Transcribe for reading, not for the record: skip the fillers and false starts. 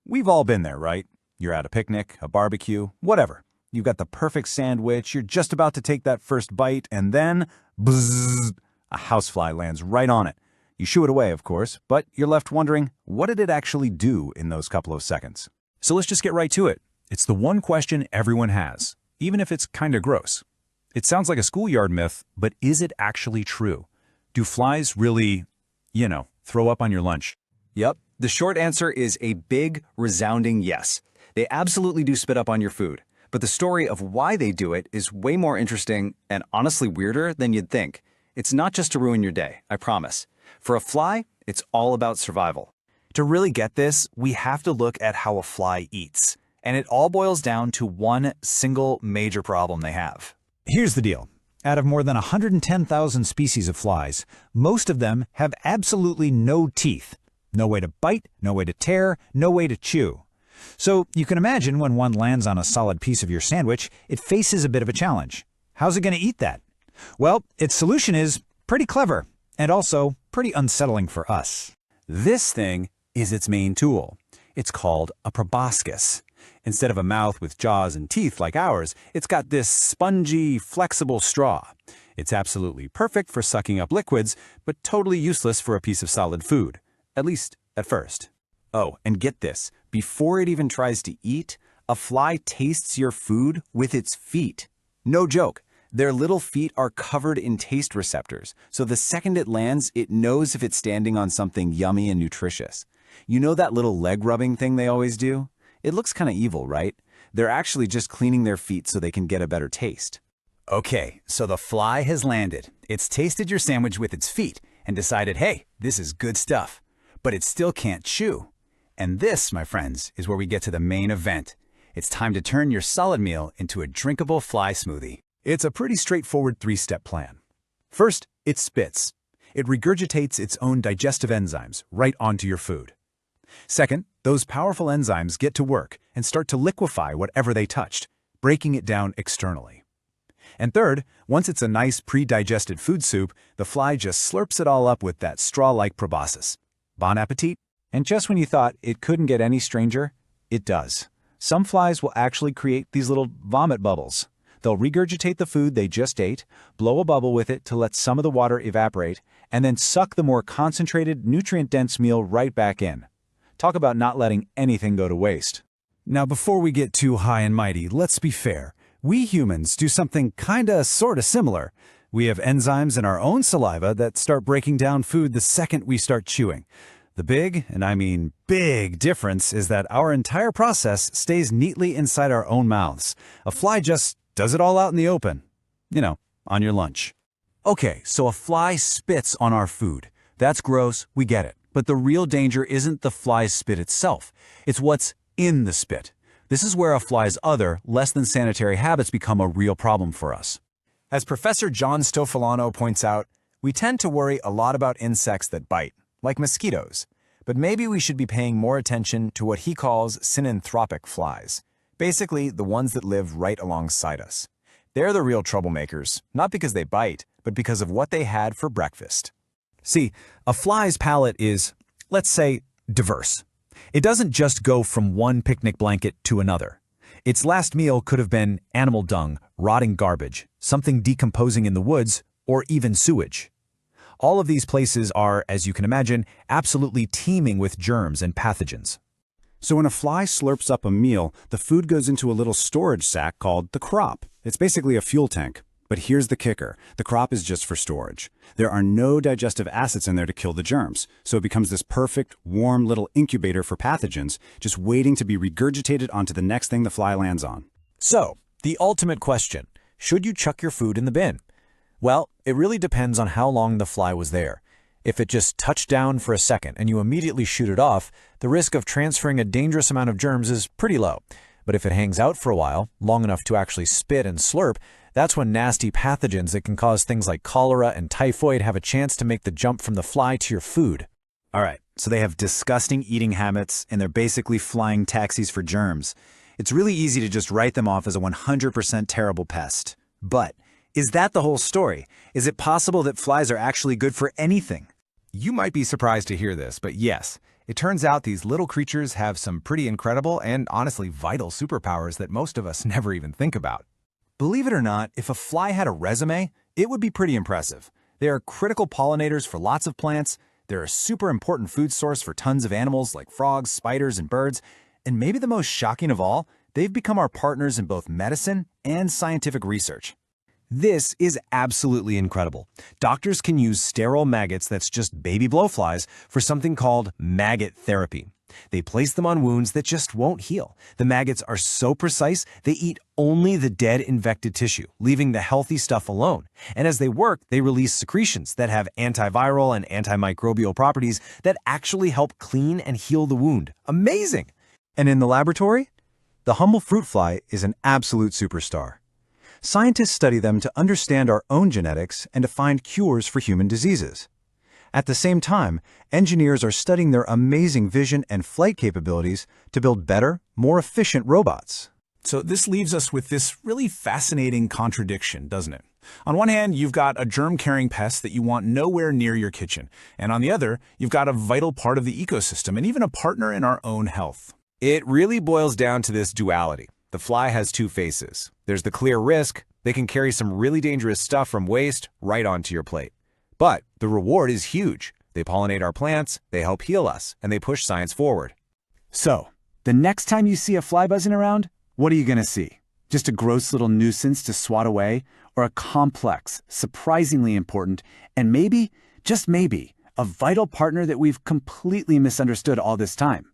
We've all been there, right? You're at a picnic, a barbecue, whatever. You've got the perfect sandwich, you're just about to take that first bite, and then, bzzz, a housefly lands right on it. You shoo it away, of course, but you're left wondering, what did it actually do in those couple of seconds? So let's just get right to it. It's the one question everyone has, even if it's kinda gross. It sounds like a schoolyard myth, but is it actually true? Do flies really, throw up on your lunch? Yep, the short answer is a big, resounding yes. They absolutely do spit up on your food, but the story of why they do it is way more interesting and honestly weirder than you'd think. It's not just to ruin your day, I promise. For a fly, it's all about survival. To really get this, we have to look at how a fly eats, and it all boils down to one single major problem they have. Here's the deal. Out of more than 110,000 species of flies, most of them have absolutely no teeth. No way to bite, no way to tear, no way to chew. So you can imagine when one lands on a solid piece of your sandwich, it faces a bit of a challenge. How's it going to eat that? Well, its solution is pretty clever, and also pretty unsettling for us. This thing is its main tool. It's called a proboscis. Instead of a mouth with jaws and teeth like ours, it's got this spongy, flexible straw. It's absolutely perfect for sucking up liquids, but totally useless for a piece of solid food. At least, at first. Oh, and get this. Before it even tries to eat, a fly tastes your food with its feet. No joke. Their little feet are covered in taste receptors, so the second it lands, it knows if it's standing on something yummy and nutritious. You know that little leg rubbing thing they always do? It looks kind of evil, right? They're actually just cleaning their feet so they can get a better taste. Okay, so the fly has landed. It's tasted your sandwich with its feet and decided, hey, this is good stuff. But it still can't chew. And this, my friends, is where we get to the main event. It's time to turn your solid meal into a drinkable fly smoothie. It's a pretty straightforward three-step plan. First, it spits. It regurgitates its own digestive enzymes right onto your food. Second, those powerful enzymes get to work and start to liquefy whatever they touched, breaking it down externally. And third, once it's a nice pre-digested food soup, the fly just slurps it all up with that straw-like proboscis. Bon appetit! And just when you thought it couldn't get any stranger, it does. Some flies will actually create these little vomit bubbles. They'll regurgitate the food they just ate, blow a bubble with it to let some of the water evaporate, and then suck the more concentrated, nutrient-dense meal right back in. Talk about not letting anything go to waste. Now, before we get too high and mighty, let's be fair. We humans do something sorta similar. We have enzymes in our own saliva that start breaking down food the second we start chewing. The big, and I mean big, difference is that our entire process stays neatly inside our own mouths. A fly just does it all out in the open. On your lunch. Okay, so a fly spits on our food. That's gross, we get it. But the real danger isn't the fly's spit itself. It's what's in the spit. This is where a fly's other, less than sanitary habits become a real problem for us. As Professor John Stoffolano points out, we tend to worry a lot about insects that bite, like mosquitoes. But maybe we should be paying more attention to what he calls synanthropic flies. Basically, the ones that live right alongside us. They're the real troublemakers, not because they bite, but because of what they had for breakfast. See, a fly's palate is, let's say, diverse. It doesn't just go from one picnic blanket to another. Its last meal could have been animal dung, rotting garbage, something decomposing in the woods, or even sewage. All of these places are, as you can imagine, absolutely teeming with germs and pathogens. So when a fly slurps up a meal, the food goes into a little storage sack called the crop. It's basically a fuel tank. But here's the kicker. The crop is just for storage. There are no digestive acids in there to kill the germs, so it becomes this perfect, warm little incubator for pathogens, just waiting to be regurgitated onto the next thing the fly lands on. So, the ultimate question, should you chuck your food in the bin? Well, it really depends on how long the fly was there. If it just touched down for a second and you immediately shoot it off, the risk of transferring a dangerous amount of germs is pretty low. But if it hangs out for a while, long enough to actually spit and slurp, that's when nasty pathogens that can cause things like cholera and typhoid have a chance to make the jump from the fly to your food. All right, so they have disgusting eating habits, and they're basically flying taxis for germs. It's really easy to just write them off as a 100% terrible pest. But is that the whole story? Is it possible that flies are actually good for anything? You might be surprised to hear this, but yes, It turns out these little creatures have some pretty incredible and honestly vital superpowers that most of us never even think about. Believe it or not, if a fly had a resume, it would be pretty impressive. They are critical pollinators for lots of plants, they're a super important food source for tons of animals like frogs, spiders, and birds, and maybe the most shocking of all, they've become our partners in both medicine and scientific research. This is absolutely incredible. Doctors can use sterile maggots, that's just baby blowflies, for something called maggot therapy. They place them on wounds that just won't heal. The maggots are so precise, they eat only the dead infected tissue, leaving the healthy stuff alone. And as they work, they release secretions that have antiviral and antimicrobial properties that actually help clean and heal the wound. Amazing! And in the laboratory, the humble fruit fly is an absolute superstar. Scientists study them to understand our own genetics and to find cures for human diseases. At the same time, engineers are studying their amazing vision and flight capabilities to build better, more efficient robots. So this leaves us with this really fascinating contradiction, doesn't it? On one hand, you've got a germ-carrying pest that you want nowhere near your kitchen. And on the other, you've got a vital part of the ecosystem and even a partner in our own health. It really boils down to this duality. The fly has two faces. There's the clear risk. They can carry some really dangerous stuff from waste right onto your plate. But the reward is huge. They pollinate our plants, they help heal us, and they push science forward. So, the next time you see a fly buzzing around, what are you going to see? Just a gross little nuisance to swat away, or a complex, surprisingly important, and maybe, just maybe, a vital partner that we've completely misunderstood all this time?